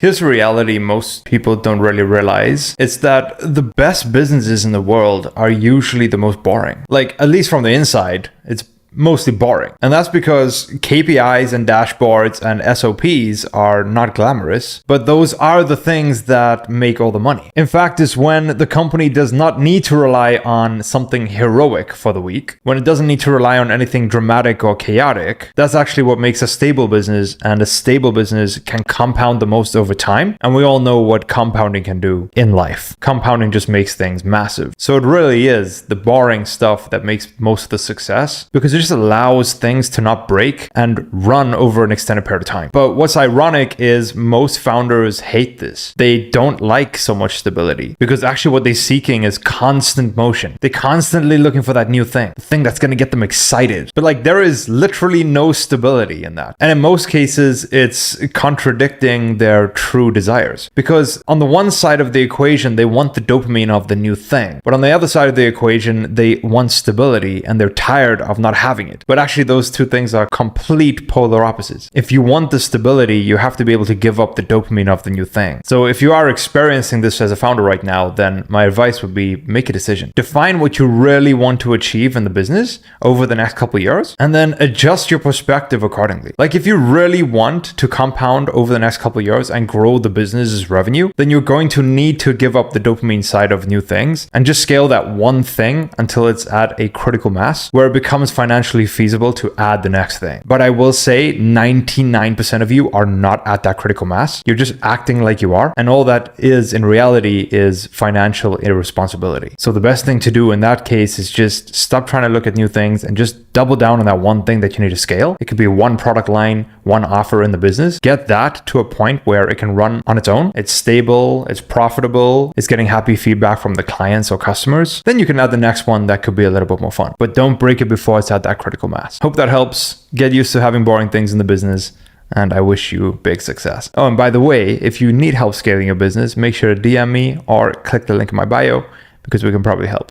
Here's a reality most people don't really realize. It's that the best businesses in the world are usually the most boring. Like, at least from the inside, it's mostly boring. And that's because KPIs and dashboards and SOPs are not glamorous, but those are the things that make all the money. In fact, it's when the company does not need to rely on something heroic for the week, when it doesn't need to rely on anything dramatic or chaotic. That's actually what makes a stable business, and a stable business can compound the most over time. And we all know what compounding can do in life. Compounding just makes things massive. So it really is the boring stuff that makes most of the success, because it just allows things to not break and run over an extended period of time. But what's ironic is most founders hate this. They don't like so much stability, because actually what they're seeking is constant motion. They're constantly looking for that new thing, the thing that's going to get them excited. But like, there is literally no stability in that. And in most cases, it's contradicting their true desires, because on the one side of the equation, they want the dopamine of the new thing. But on the other side of the equation, they want stability and they're tired of not having it. But actually those two things are complete polar opposites. If you want the stability, you have to be able to give up the dopamine of the new thing. So if you are experiencing this as a founder right now, then my advice would be make a decision. Define what you really want to achieve in the business over the next couple of years, and then adjust your perspective accordingly. Like, if you really want to compound over the next couple of years and grow the business's revenue, then you're going to need to give up the dopamine side of new things and just scale that one thing until it's at a critical mass where it becomes financially feasible to add the next thing. But I will say 99% of you are not at that critical mass. You're just acting like you are. And all that is in reality is financial irresponsibility. So the best thing to do in that case is just stop trying to look at new things and just double down on that one thing that you need to scale. It could be one product line, one offer in the business. Get that to a point where it can run on its own. It's stable, it's profitable, it's getting happy feedback from the clients or customers. Then you can add the next one that could be a little bit more fun. But don't break it before it's at that critical mass. Hope that helps. Get used to having boring things in the business, and I wish you big success. Oh, and by the way, if you need help scaling your business, make sure to DM me or click the link in my bio, because we can probably help.